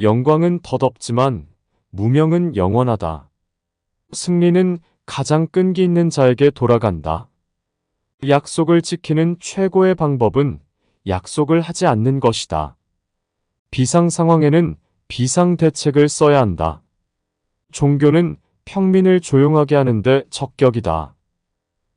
영광은 덧없지만 무명은 영원하다. 승리는 가장 끈기 있는 자에게 돌아간다. 약속을 지키는 최고의 방법은 약속을 하지 않는 것이다. 비상 상황에는 비상 대책을 써야 한다. 종교는 평민을 조용하게 하는데 적격이다.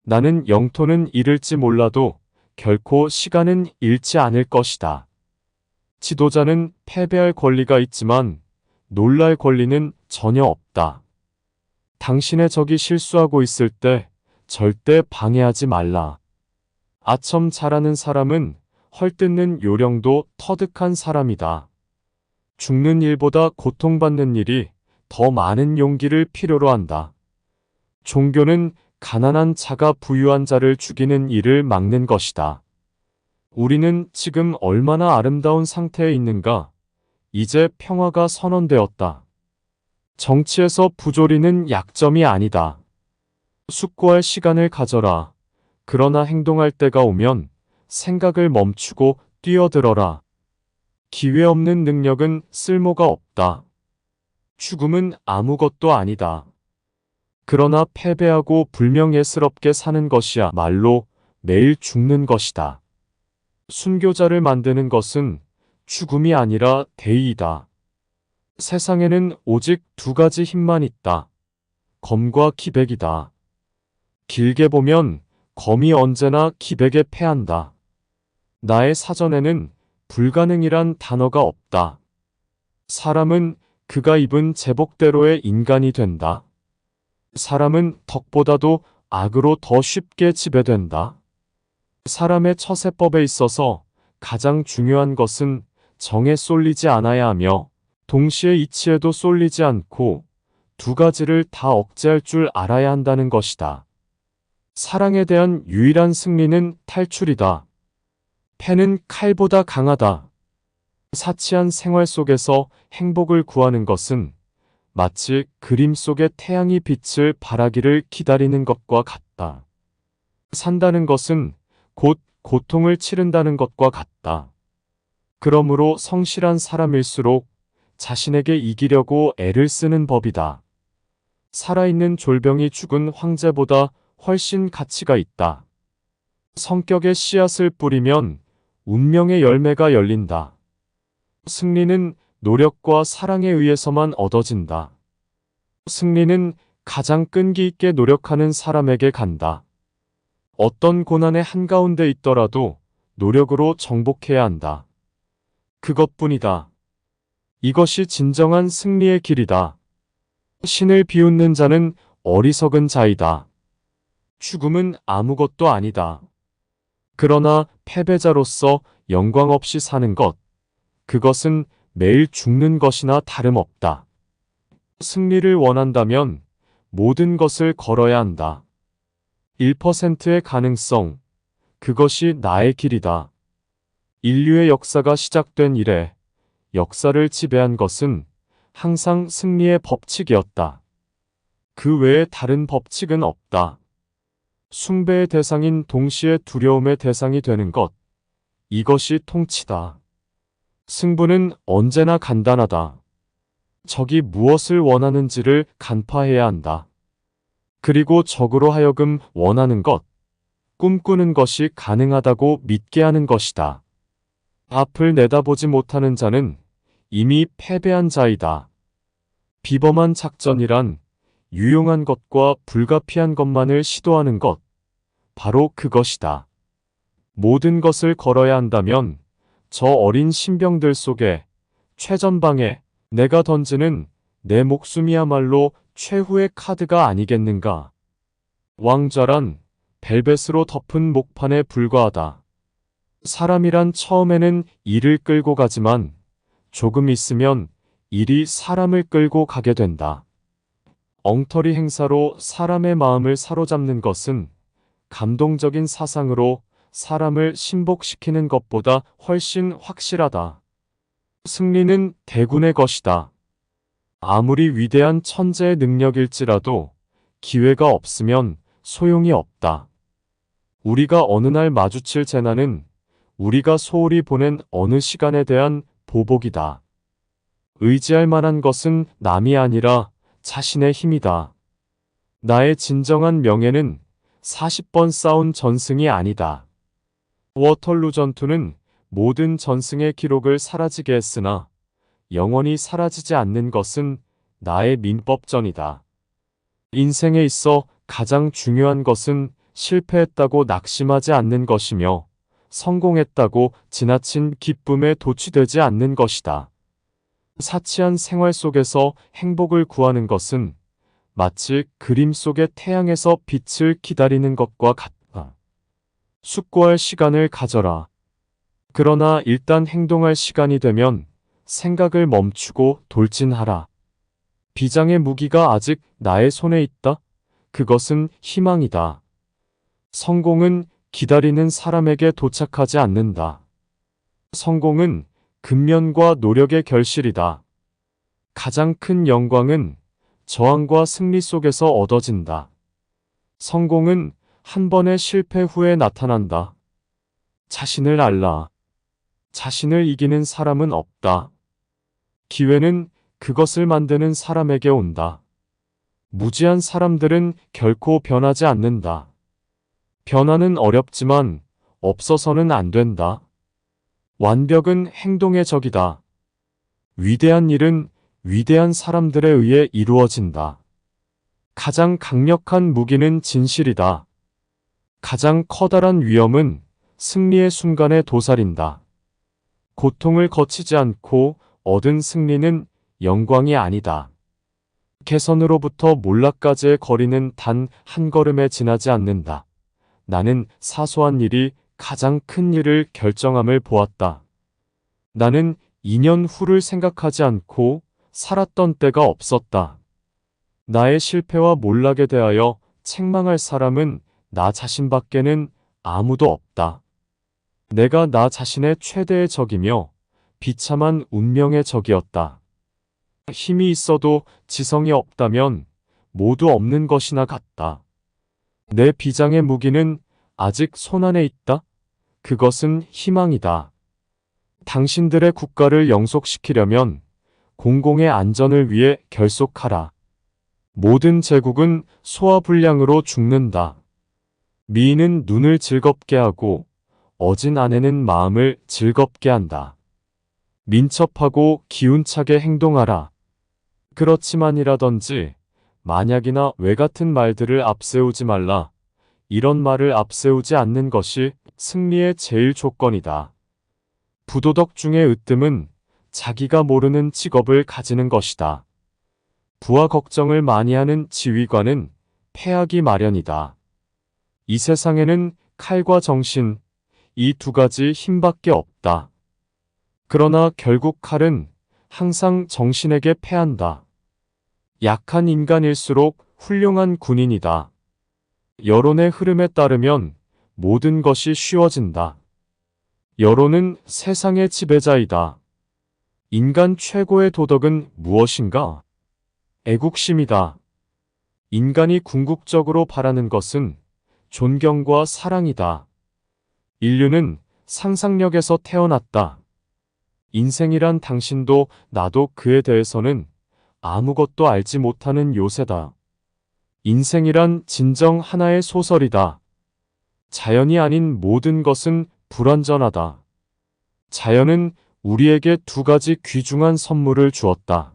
나는 영토는 잃을지 몰라도 결코 시간은 잃지 않을 것이다. 지도자는 패배할 권리가 있지만 놀랄 권리는 전혀 없다. 당신의 적이 실수하고 있을 때 절대 방해하지 말라. 아첨 잘하는 사람은 헐뜯는 요령도 터득한 사람이다. 죽는 일보다 고통받는 일이 더 많은 용기를 필요로 한다. 종교는 가난한 자가 부유한 자를 죽이는 일을 막는 것이다. 우리는 지금 얼마나 아름다운 상태에 있는가? 이제 평화가 선언되었다. 정치에서 부조리는 약점이 아니다. 숙고할 시간을 가져라. 그러나 행동할 때가 오면 생각을 멈추고 뛰어들어라. 기회 없는 능력은 쓸모가 없다. 죽음은 아무것도 아니다. 그러나 패배하고 불명예스럽게 사는 것이야말로 매일 죽는 것이다. 순교자를 만드는 것은 죽음이 아니라 대의이다. 세상에는 오직 두 가지 힘만 있다. 검과 기백이다. 길게 보면 검이 언제나 기백에 패한다. 나의 사전에는 불가능이란 단어가 없다. 사람은 그가 입은 제복대로의 인간이 된다. 사람은 덕보다도 악으로 더 쉽게 지배된다. 사람의 처세법에 있어서 가장 중요한 것은 정에 쏠리지 않아야 하며 동시에 이치에도 쏠리지 않고 두 가지를 다 억제할 줄 알아야 한다는 것이다. 사랑에 대한 유일한 승리는 탈출이다. 패는 칼보다 강하다. 사치한 생활 속에서 행복을 구하는 것은 마치 그림 속의 태양이 빛을 발하기를 기다리는 것과 같다. 산다는 것은 곧 고통을 치른다는 것과 같다. 그러므로 성실한 사람일수록 자신에게 이기려고 애를 쓰는 법이다. 살아있는 졸병이 죽은 황제보다 훨씬 가치가 있다. 성격의 씨앗을 뿌리면 운명의 열매가 열린다. 승리는 노력과 사랑에 의해서만 얻어진다. 승리는 가장 끈기 있게 노력하는 사람에게 간다. 어떤 고난의 한가운데 있더라도 노력으로 정복해야 한다. 그것뿐이다. 이것이 진정한 승리의 길이다. 신을 비웃는 자는 어리석은 자이다. 죽음은 아무것도 아니다. 그러나 패배자로서 영광 없이 사는 것, 그것은 매일 죽는 것이나 다름없다. 승리를 원한다면 모든 것을 걸어야 한다. 1%의 가능성, 그것이 나의 길이다. 인류의 역사가 시작된 이래 역사를 지배한 것은 항상 승리의 법칙이었다. 그 외에 다른 법칙은 없다. 숭배의 대상인 동시에 두려움의 대상이 되는 것, 이것이 통치다. 승부는 언제나 간단하다. 적이 무엇을 원하는지를 간파해야 한다. 그리고 적으로 하여금 원하는 것, 꿈꾸는 것이 가능하다고 믿게 하는 것이다. 앞을 내다보지 못하는 자는 이미 패배한 자이다. 비범한 작전이란 유용한 것과 불가피한 것만을 시도하는 것, 바로 그것이다. 모든 것을 걸어야 한다면 저 어린 신병들 속에 최전방에 내가 던지는 내 목숨이야말로 최후의 카드가 아니겠는가. 왕좌란 벨벳으로 덮은 목판에 불과하다. 사람이란 처음에는 일을 끌고 가지만 조금 있으면 일이 사람을 끌고 가게 된다. 엉터리 행사로 사람의 마음을 사로잡는 것은 감동적인 사상으로 사람을 신복시키는 것보다 훨씬 확실하다. 승리는 대군의 것이다. 아무리 위대한 천재의 능력일지라도 기회가 없으면 소용이 없다. 우리가 어느 날 마주칠 재난은 우리가 소홀히 보낸 어느 시간에 대한 보복이다. 의지할 만한 것은 남이 아니라 자신의 힘이다. 나의 진정한 명예는 40번 싸운 전승이 아니다. 워털루 전투는 모든 전승의 기록을 사라지게 했으나 영원히 사라지지 않는 것은 나의 민법전이다. 인생에 있어 가장 중요한 것은 실패했다고 낙심하지 않는 것이며 성공했다고 지나친 기쁨에 도취되지 않는 것이다. 사치한 생활 속에서 행복을 구하는 것은 마치 그림 속의 태양에서 빛을 기다리는 것과 같다. 숙고할 시간을 가져라. 그러나 일단 행동할 시간이 되면 생각을 멈추고 돌진하라. 비장의 무기가 아직 나의 손에 있다. 그것은 희망이다. 성공은 기다리는 사람에게 도착하지 않는다. 성공은 근면과 노력의 결실이다. 가장 큰 영광은 저항과 승리 속에서 얻어진다. 성공은 한 번의 실패 후에 나타난다. 자신을 알라. 자신을 이기는 사람은 없다. 기회는 그것을 만드는 사람에게 온다. 무지한 사람들은 결코 변하지 않는다. 변화는 어렵지만 없어서는 안 된다. 완벽은 행동의 적이다. 위대한 일은 위대한 사람들에 의해 이루어진다. 가장 강력한 무기는 진실이다. 가장 커다란 위험은 승리의 순간에 도사린다. 고통을 거치지 않고 얻은 승리는 영광이 아니다. 개선으로부터 몰락까지의 거리는 단 한 걸음에 지나지 않는다. 나는 사소한 일이 가장 큰 일을 결정함을 보았다. 나는 2년 후를 생각하지 않고 살았던 때가 없었다. 나의 실패와 몰락에 대하여 책망할 사람은 나 자신밖에는 아무도 없다. 내가 나 자신의 최대의 적이며 비참한 운명의 적이었다. 힘이 있어도 지성이 없다면 모두 없는 것이나 같다. 내 비장의 무기는 아직 손안에 있다. 그것은 희망이다. 당신들의 국가를 영속시키려면 공공의 안전을 위해 결속하라. 모든 제국은 소화불량으로 죽는다. 미인은 눈을 즐겁게 하고 어진 아내는 마음을 즐겁게 한다. 민첩하고 기운차게 행동하라. 그렇지만이라든지 만약이나 왜 같은 말들을 앞세우지 말라. 이런 말을 앞세우지 않는 것이 승리의 제일 조건이다. 부도덕 중의 으뜸은 자기가 모르는 직업을 가지는 것이다. 부하 걱정을 많이 하는 지휘관은 패하기 마련이다. 이 세상에는 칼과 정신, 이 두 가지 힘밖에 없다. 그러나 결국 칼은 항상 정신에게 패한다. 약한 인간일수록 훌륭한 군인이다. 여론의 흐름에 따르면 모든 것이 쉬워진다. 여론은 세상의 지배자이다. 인간 최고의 도덕은 무엇인가? 애국심이다. 인간이 궁극적으로 바라는 것은 존경과 사랑이다. 인류는 상상력에서 태어났다. 인생이란 당신도 나도 그에 대해서는 아무것도 알지 못하는 요새다. 인생이란 진정 하나의 소설이다. 자연이 아닌 모든 것은 불완전하다. 자연은 우리에게 두 가지 귀중한 선물을 주었다.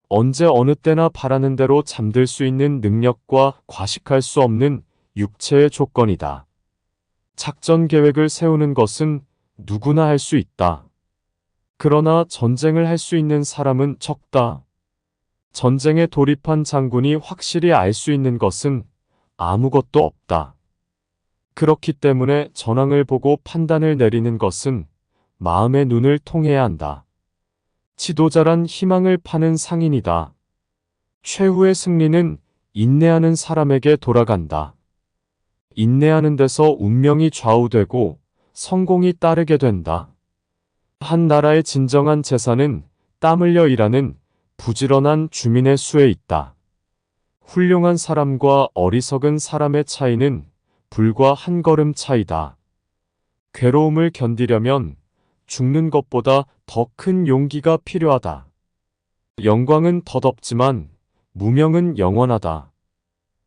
언제 어느 때나 바라는 대로 잠들 수 있는 능력과 과식할 수 없는 육체의 조건이다. 작전 계획을 세우는 것은 누구나 할 수 있다. 그러나 전쟁을 할 수 있는 사람은 적다. 전쟁에 돌입한 장군이 확실히 알 수 있는 것은 아무것도 없다. 그렇기 때문에 전황을 보고 판단을 내리는 것은 마음의 눈을 통해야 한다. 지도자란 희망을 파는 상인이다. 최후의 승리는 인내하는 사람에게 돌아간다. 인내하는 데서 운명이 좌우되고 성공이 따르게 된다. 한 나라의 진정한 재산은 땀 흘려 일하는 부지런한 주민의 수에 있다. 훌륭한 사람과 어리석은 사람의 차이는 불과 한 걸음 차이다. 괴로움을 견디려면 죽는 것보다 더 큰 용기가 필요하다. 영광은 덧없지만 무명은 영원하다.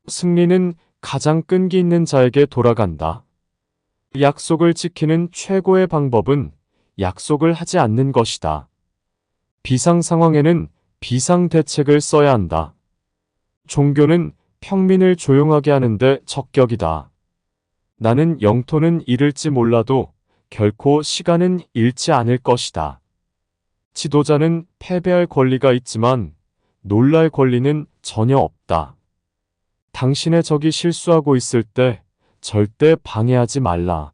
승리는 가장 끈기 있는 자에게 돌아간다. 약속을 지키는 최고의 방법은 약속을 하지 않는 것이다. 비상 상황에는 비상 대책을 써야 한다. 종교는 평민을 조용하게 하는데 적격이다. 나는 영토는 잃을지 몰라도 결코 시간은 잃지 않을 것이다. 지도자는 패배할 권리가 있지만 놀랄 권리는 전혀 없다. 당신의 적이 실수하고 있을 때 절대 방해하지 말라.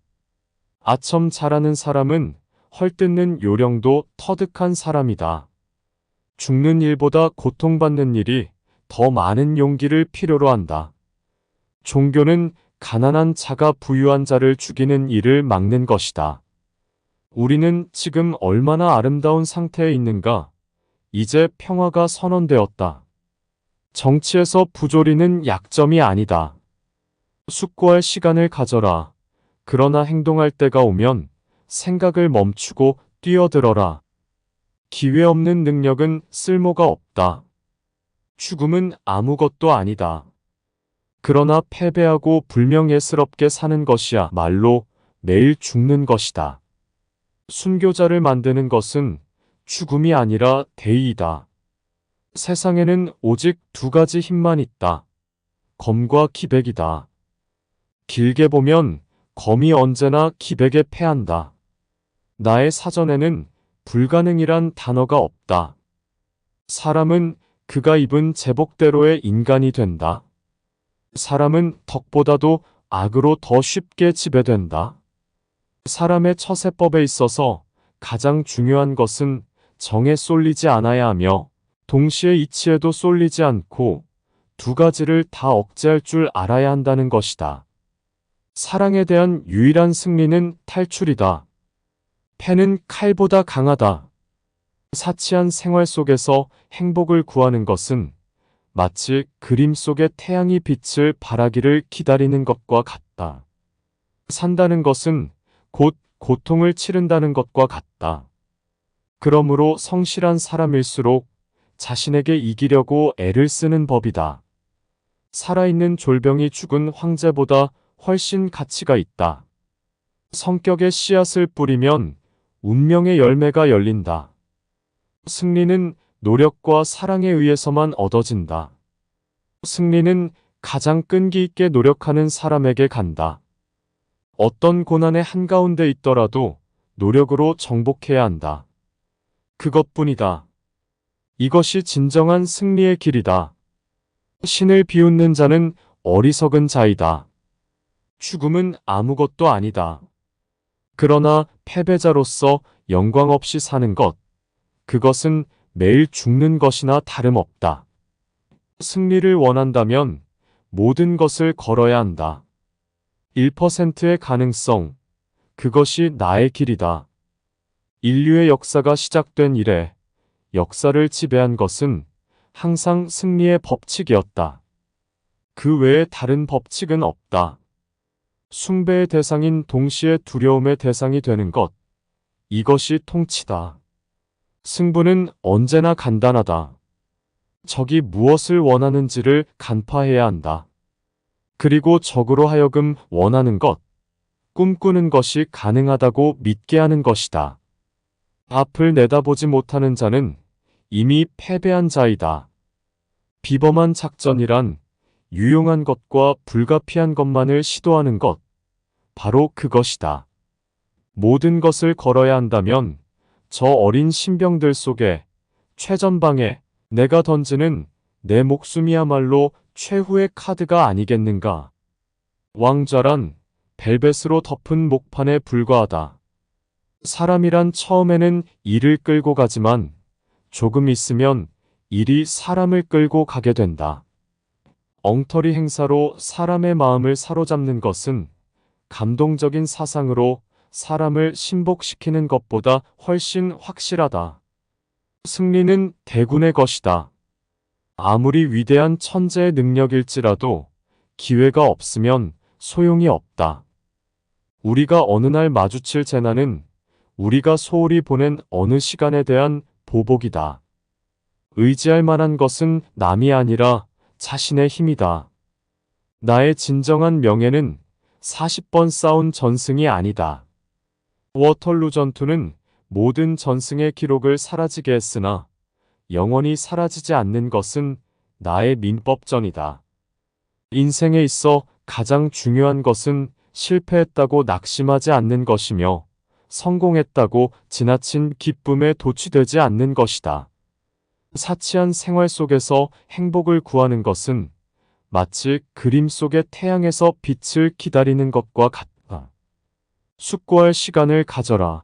아첨 잘하는 사람은 헐뜯는 요령도 터득한 사람이다. 죽는 일보다 고통받는 일이 더 많은 용기를 필요로 한다. 종교는 가난한 자가 부유한 자를 죽이는 일을 막는 것이다. 우리는 지금 얼마나 아름다운 상태에 있는가? 이제 평화가 선언되었다. 정치에서 부조리는 약점이 아니다. 숙고할 시간을 가져라. 그러나 행동할 때가 오면 생각을 멈추고 뛰어들어라. 기회 없는 능력은 쓸모가 없다. 죽음은 아무것도 아니다. 그러나 패배하고 불명예스럽게 사는 것이야 말로 매일 죽는 것이다. 순교자를 만드는 것은 죽음이 아니라 대의이다. 세상에는 오직 두 가지 힘만 있다. 검과 기백이다. 길게 보면 검이 언제나 기백에 패한다. 나의 사전에는 불가능이란 단어가 없다. 사람은 그가 입은 제복대로의 인간이 된다. 사람은 덕보다도 악으로 더 쉽게 지배된다. 사람의 처세법에 있어서 가장 중요한 것은 정에 쏠리지 않아야 하며 동시에 이치에도 쏠리지 않고 두 가지를 다 억제할 줄 알아야 한다는 것이다. 사랑에 대한 유일한 승리는 탈출이다. 패는 칼보다 강하다. 사치한 생활 속에서 행복을 구하는 것은 마치 그림 속의 태양이 빛을 발하기를 기다리는 것과 같다. 산다는 것은 곧 고통을 치른다는 것과 같다. 그러므로 성실한 사람일수록 자신에게 이기려고 애를 쓰는 법이다. 살아있는 졸병이 죽은 황제보다 훨씬 가치가 있다. 성격의 씨앗을 뿌리면 운명의 열매가 열린다. 승리는 노력과 사랑에 의해서만 얻어진다. 승리는 가장 끈기 있게 노력하는 사람에게 간다. 어떤 고난의 한가운데 있더라도 노력으로 정복해야 한다. 그것뿐이다. 이것이 진정한 승리의 길이다. 신을 비웃는 자는 어리석은 자이다. 죽음은 아무것도 아니다. 그러나 패배자로서 영광 없이 사는 것, 그것은 매일 죽는 것이나 다름없다. 승리를 원한다면 모든 것을 걸어야 한다. 1%의 가능성, 그것이 나의 길이다. 인류의 역사가 시작된 이래 역사를 지배한 것은 항상 승리의 법칙이었다. 그 외에 다른 법칙은 없다. 숭배의 대상인 동시에 두려움의 대상이 되는 것, 이것이 통치다. 승부는 언제나 간단하다. 적이 무엇을 원하는지를 간파해야 한다. 그리고 적으로 하여금 원하는 것, 꿈꾸는 것이 가능하다고 믿게 하는 것이다. 앞을 내다보지 못하는 자는 이미 패배한 자이다. 비범한 작전이란 유용한 것과 불가피한 것만을 시도하는 것, 바로 그것이다. 모든 것을 걸어야 한다면 저 어린 신병들 속에 최전방에 내가 던지는 내 목숨이야말로 최후의 카드가 아니겠는가. 왕좌란 벨벳으로 덮은 목판에 불과하다. 사람이란 처음에는 일을 끌고 가지만 조금 있으면 일이 사람을 끌고 가게 된다. 엉터리 행사로 사람의 마음을 사로잡는 것은 감동적인 사상으로 사람을 신복시키는 것보다 훨씬 확실하다. 승리는 대군의 것이다. 아무리 위대한 천재의 능력일지라도 기회가 없으면 소용이 없다. 우리가 어느 날 마주칠 재난은 우리가 소홀히 보낸 어느 시간에 대한 보복이다. 의지할 만한 것은 남이 아니라 자신의 힘이다. 나의 진정한 명예는 40번 싸운 전승이 아니다. 워털루 전투는 모든 전승의 기록을 사라지게 했으나 영원히 사라지지 않는 것은 나의 민법전이다. 인생에 있어 가장 중요한 것은 실패했다고 낙심하지 않는 것이며 성공했다고 지나친 기쁨에 도취되지 않는 것이다. 사치한 생활 속에서 행복을 구하는 것은 마치 그림 속의 태양에서 빛을 기다리는 것과 같다. 숙고할 시간을 가져라.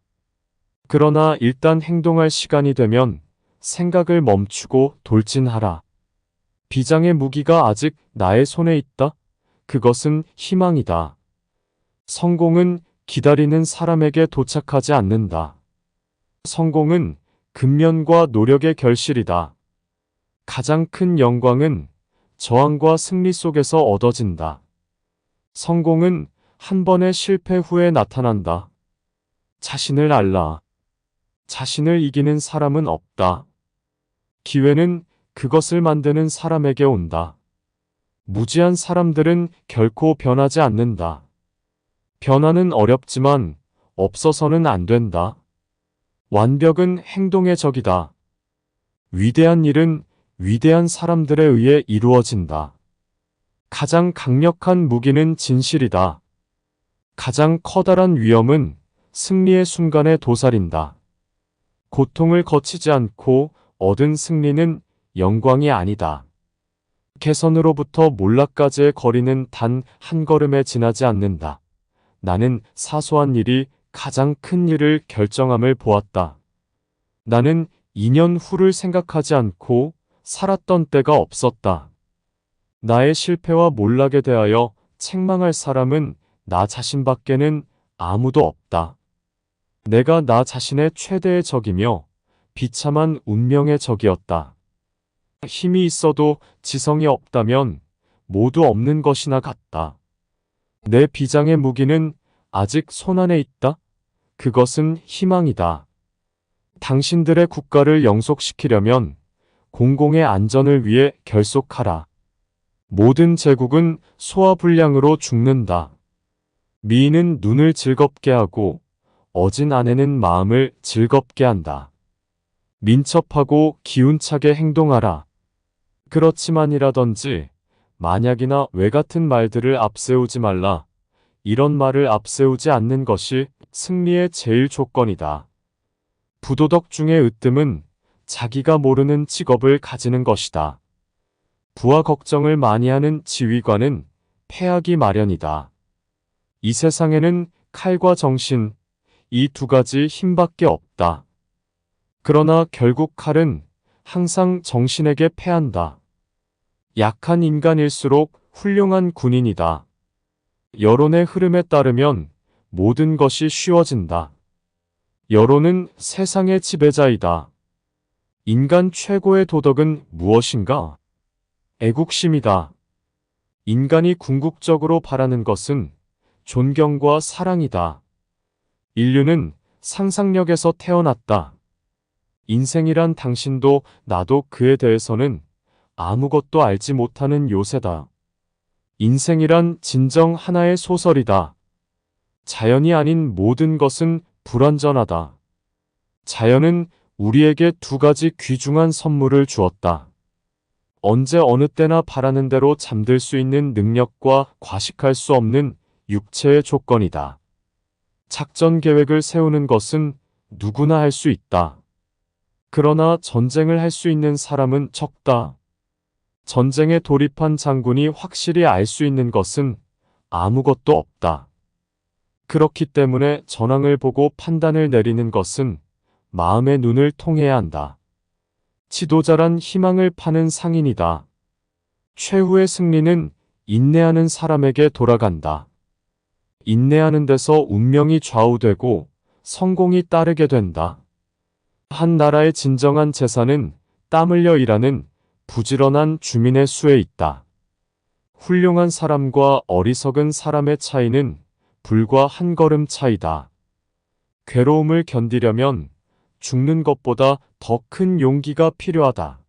그러나 일단 행동할 시간이 되면 생각을 멈추고 돌진하라. 비장의 무기가 아직 나의 손에 있다. 그것은 희망이다. 성공은 기다리는 사람에게 도착하지 않는다. 성공은 근면과 노력의 결실이다. 가장 큰 영광은 저항과 승리 속에서 얻어진다. 성공은 한 번의 실패 후에 나타난다. 자신을 알라. 자신을 이기는 사람은 없다. 기회는 그것을 만드는 사람에게 온다. 무지한 사람들은 결코 변하지 않는다. 변화는 어렵지만 없어서는 안 된다. 완벽은 행동의 적이다. 위대한 일은 위대한 사람들에 의해 이루어진다. 가장 강력한 무기는 진실이다. 가장 커다란 위험은 승리의 순간에 도사린다. 고통을 거치지 않고 얻은 승리는 영광이 아니다. 개선으로부터 몰락까지의 거리는 단 한 걸음에 지나지 않는다. 나는 사소한 일이 가장 큰 일을 결정함을 보았다. 나는 2년 후를 생각하지 않고 살았던 때가 없었다. 나의 실패와 몰락에 대하여 책망할 사람은 나 자신밖에는 아무도 없다. 내가 나 자신의 최대의 적이며 비참한 운명의 적이었다. 힘이 있어도 지성이 없다면 모두 없는 것이나 같다. 내 비장의 무기는 아직 손안에 있다. 그것은 희망이다. 당신들의 국가를 영속시키려면 공공의 안전을 위해 결속하라. 모든 제국은 소화불량으로 죽는다. 미인은 눈을 즐겁게 하고 어진 아내는 마음을 즐겁게 한다. 민첩하고 기운차게 행동하라. 그렇지만이라든지 만약이나 왜 같은 말들을 앞세우지 말라. 이런 말을 앞세우지 않는 것이 승리의 제일 조건이다. 부도덕 중의 으뜸은 자기가 모르는 직업을 가지는 것이다. 부하 걱정을 많이 하는 지휘관은 패하기 마련이다. 이 세상에는 칼과 정신, 이 두 가지 힘밖에 없다. 그러나 결국 칼은 항상 정신에게 패한다. 약한 인간일수록 훌륭한 군인이다. 여론의 흐름에 따르면 모든 것이 쉬워진다. 여론은 세상의 지배자이다. 인간 최고의 도덕은 무엇인가? 애국심이다. 인간이 궁극적으로 바라는 것은 존경과 사랑이다. 인류는 상상력에서 태어났다. 인생이란 당신도 나도 그에 대해서는 아무것도 알지 못하는 요새다. 인생이란 진정 하나의 소설이다. 자연이 아닌 모든 것은 불완전하다. 자연은 우리에게 두 가지 귀중한 선물을 주었다. 언제 어느 때나 바라는 대로 잠들 수 있는 능력과 과식할 수 없는 육체의 조건이다. 작전 계획을 세우는 것은 누구나 할 수 있다. 그러나 전쟁을 할 수 있는 사람은 적다. 전쟁에 돌입한 장군이 확실히 알 수 있는 것은 아무것도 없다. 그렇기 때문에 전황을 보고 판단을 내리는 것은 마음의 눈을 통해야 한다. 지도자란 희망을 파는 상인이다. 최후의 승리는 인내하는 사람에게 돌아간다. 인내하는 데서 운명이 좌우되고 성공이 따르게 된다. 한 나라의 진정한 재산은 땀 흘려 일하는 부지런한 주민의 수에 있다. 훌륭한 사람과 어리석은 사람의 차이는 불과 한 걸음 차이다. 괴로움을 견디려면 죽는 것보다 더 큰 용기가 필요하다.